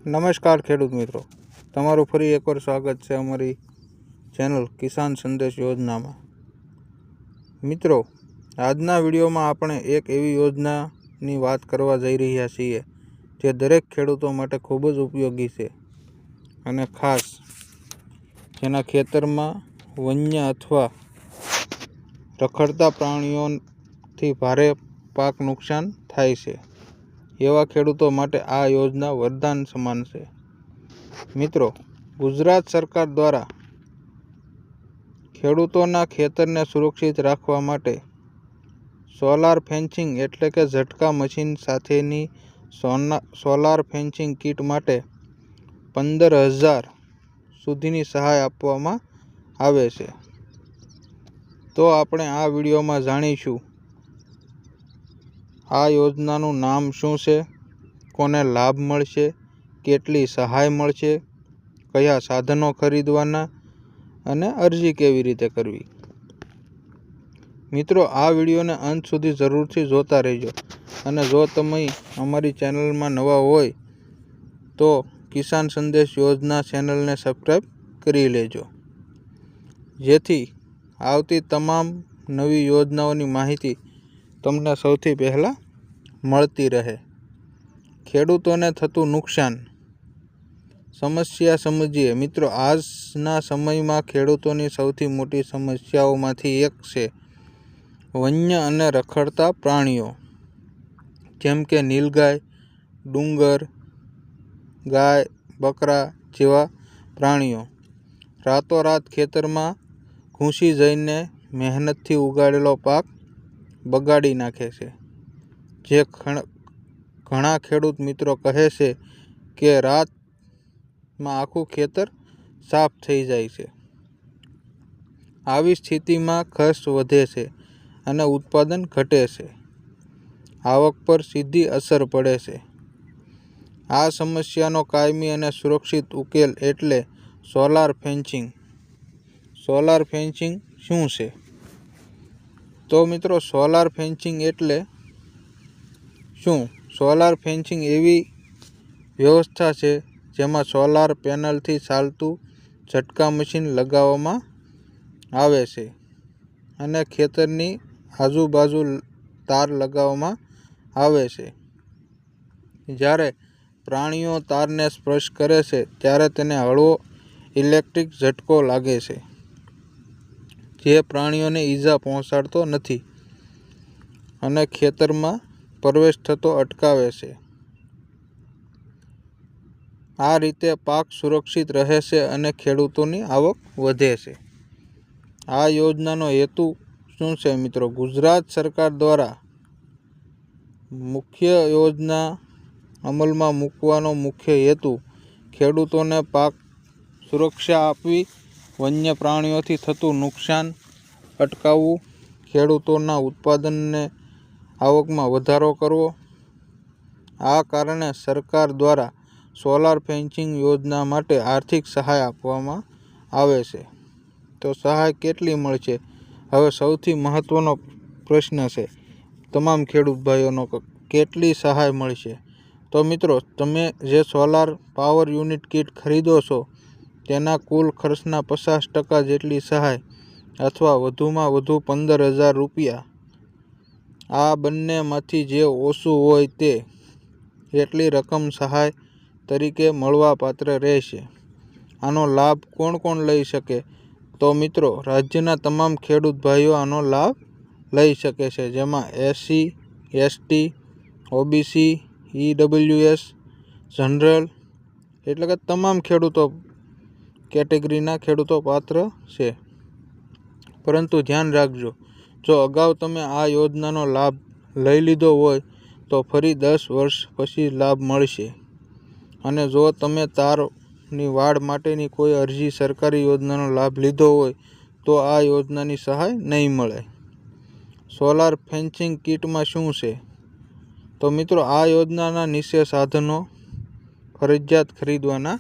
નમસ્કાર ખેડૂત મિત્રો, તમારું ફરી એકવાર સ્વાગત છે અમારી ચેનલ કિસાન સંદેશ યોજનામાં। મિત્રો, આજના વિડીયોમાં આપણે એક એવી યોજનાની વાત કરવા જઈ રહ્યા છીએ જે દરેક ખેડૂતો માટે ખૂબ જ ઉપયોગી છે અને ખાસ જેના ખેતરમાં વન્ય અથવા રખડતા પ્રાણીઓથી ભારે પાક નુકસાન થાય છે એવા ખેડૂતો માટે આ યોજના વરદાન સમાન છે। મિત્રો, ગુજરાત સરકાર દ્વારા ખેડૂતોના ખેતરને સુરક્ષિત રાખવા માટે સોલાર ફેન્સિંગ એટલે કે ઝટકા મશીન સાથેની સોલાર ફેન્સિંગ કીટ માટે 15,000 સુધીની સહાય આપવામાં આવે છે। તો આપણે આ વિડીયોમાં જાણીશું આ યોજનાનું નામ શું છે, કોને લાભ મળશે, કેટલી સહાય મળશે, કયા સાધનો ખરીદવાના અને અરજી કેવી રીતે કરવી। મિત્રો, આ વિડીયોને અંત સુધી જરૂરથી જોતા રહેજો અને જો તમે અમારી ચેનલમાં નવા હોય તો કિસાન સંદેશ યોજના ચેનલને સબસ્ક્રાઈબ કરી લેજો, જેથી આવતી તમામ નવી યોજનાઓની માહિતી તમને સૌથી પહેલાં મળતી રહે। ખેડૂતોને થતું નુકસાન સમસ્યા સમજીએ। મિત્રો, આજના સમયમાં ખેડૂતોની સૌથી મોટી સમસ્યાઓમાંથી એક છે વન્ય અને રખડતા પ્રાણીઓ, જેમ કે નીલગાય, ડુંગર ગાય, બકરા જેવા પ્રાણીઓ રાતોરાત ખેતરમાં ઘૂસી જઈને મહેનતથી ઉગાડેલો પાક બગાડી નાખે છે। જે ઘણા ખેડૂત મિત્રો કહે છે કે રાતમાં આખું ખેતર સાફ થઈ જાય છે। આવી સ્થિતિમાં ખર્ચ વધે છે અને ઉત્પાદન ઘટે છે, આવક પર સીધી અસર પડે છે। આ સમસ્યાનો કાયમી અને સુરક્ષિત ઉકેલ એટલે સોલાર ફેન્સિંગ। સોલાર ફેન્સિંગ શું છે? તો મિત્રો, સોલાર ફેન્સિંગ એટલે શું? સોલાર ફેન્સિંગ એવી વ્યવસ્થા છે જેમાં સોલાર પેનલથી ચાલતું ઝટકા મશીન લગાવવામાં આવે છે અને ખેતરની આજુબાજુ તાર લગાવવામાં આવે છે। જ્યારે પ્રાણીઓ તારને સ્પર્શ કરે છે ત્યારે તેને હળવો ઇલેક્ટ્રિક ઝટકો લાગે છે, જે પ્રાણીઓને ઈજા પહોંચાડતો નથી અને ખેતરમાં પ્રવેશ થતો અટકાવે છે। આ રીતે પાક સુરક્ષિત રહે છે અને ખેડૂતોની આવક વધે છે। આ યોજનાનો હેતુ શું છે? મિત્રો, ગુજરાત સરકાર દ્વારા મુખ્ય યોજના અમલમાં મૂકવાનો મુખ્ય હેતુ ખેડૂતોને પાક સુરક્ષા આપવી, વન્ય પ્રાણીઓથી થતું નુકસાન અટકાવવું, ખેડૂતોના ઉત્પાદનને આવકમાં વધારો કરવો। આ કારણે સરકાર દ્વારા સોલાર ફેન્સિંગ યોજના માટે આર્થિક સહાય આપવામાં આવે છે। તો સહાય કેટલી મળશે? હવે સૌથી મહત્વનો પ્રશ્ન છે તમામ ખેડૂત ભાઈઓનો, કેટલી સહાય મળશે? તો મિત્રો, તમે જે સોલાર પાવર યુનિટ કીટ ખરીદો છો તેના કુલ ખર્ચના 50% જેટલી સહાય અથવા વધુમાં વધુ 15,000 રૂપિયા, આ બંનેમાંથી જે ઓછું હોય તે એટલી રકમ સહાય તરીકે મળવાપાત્ર રહેશે। આનો લાભ કોણ કોણ લઈ શકે? તો મિત્રો, રાજ્યના તમામ ખેડૂત ભાઈઓ આનો લાભ લઈ શકે છે, જેમાં SC, ST, OBC, EWS, general એટલે કે તમામ ખેડૂતો કેટેગરીના ખેડૂતો પાત્ર છે। પરંતુ ધ્યાન રાખજો, જો અગાઉ તમે આ યોજનાનો લાભ લઈ લીધો હોય તો ફરી 10 વર્ષ પછી લાભ મળશે, અને જો તમે તારની વાડ માટેની કોઈ અરજી સરકારી યોજનાનો લાભ લીધો હોય તો આ યોજનાની સહાય નહીં મળે। સોલાર ફેન્સિંગ કીટમાં શું છે? તો મિત્રો, આ યોજનાના નીચે સાધનો ફરજિયાત ખરીદવાના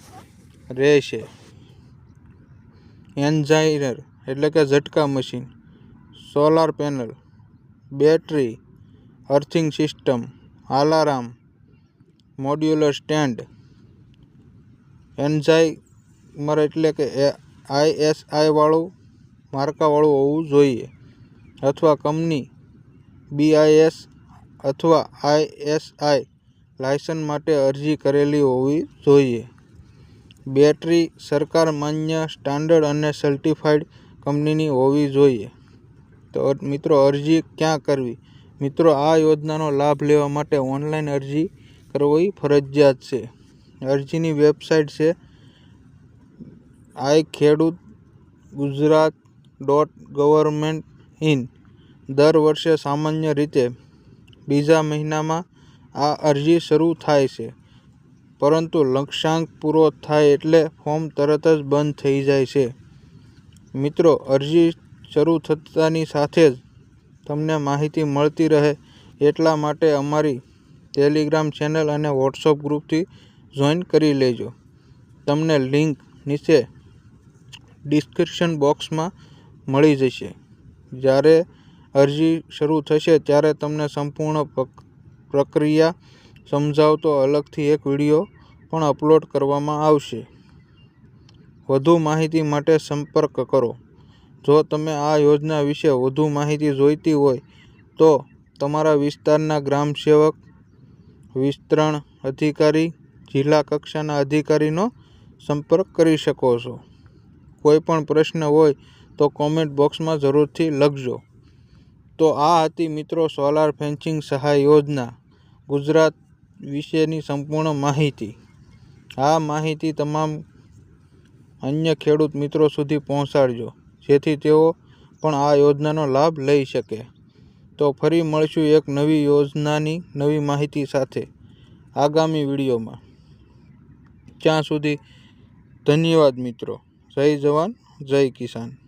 રહેશે: એન્જાઇનર એટલે કે ઝટકા machine, solar panel, battery, earthing system, alarm, modular stand, energiser એટલે કે ISI વાળું માર્કાવાળું હોવું જોઈએ અથવા કંપની BIS અથવા ISI લાયસન્સ માટે અરજી કરેલી હોવી જોઈએ. બેટરી સરકાર માન્ય સ્ટાન્ડર્ડ અને સર્ટિફાઈડ કંપનીની હોવી જોઈએ. તો મિત્રો, અરજી ક્યાં કરવી? મિત્રો, આ યોજનાનો લાભ લેવા માટે ઓનલાઈન અરજી કરવી ફરજિયાત છે. અરજીની વેબસાઇટ છે iKheduTGujarat.government.in. દર વર્ષે સામાન્ય રીતે બીજા મહિનામાં આ અરજી શરૂ થાય છે, પરંતુ લક્ષ્યાંક પૂરો થાય એટલે ફોર્મ તરત જ બંધ થઈ જાય છે. મિત્રો, અરજી શરૂ થતાની સાથે જ તમને માહિતી મળતી રહે એટલા માટે અમારી ટેલિગ્રામ ચેનલ અને વોટ્સઅપ ગ્રુપથી જોઈન કરી લેજો. તમને લિંક નીચે ડિસ્ક્રિપ્શન બોક્સમાં મળી જશે. જ્યારે અરજી શરૂ થશે ત્યારે તમને સંપૂર્ણ પ્રક્રિયા સમજાવતો અલગથી એક વિડીયો પણ અપલોડ કરવામાં આવશે. વધુ માહિતી માટે સંપર્ક કરો. જો તમે આ યોજના વિશે વધુ માહિતી જોઈતી હોય તો તમારા વિસ્તારના ગ્રામ સેવક, વિસ્તરણ અધિકારી, જિલ્લા કક્ષાના અધિકારીનો સંપર્ક કરી શકો છો. કોઈ પણ પ્રશ્ન હોય તો કોમેન્ટ બોક્સમાં જરૂરથી લખજો. તો આ હતી મિત્રો સોલાર ફેન્સિંગ સહાય યોજના ગુજરાત વિશેની સંપૂર્ણ માહિતી. આ માહિતી તમામ અન્ય ખેડૂત મિત્રો સુધી પહોંચાડજો, જેથી તેઓ પણ આ યોજનાનો લાભ લઈ શકે. તો ફરી મળશું એક નવી યોજનાની નવી માહિતી સાથે આગામી વિડીયોમાં. ત્યાં સુધી ધન્યવાદ મિત્રો. જય જવાન, જય કિસાન.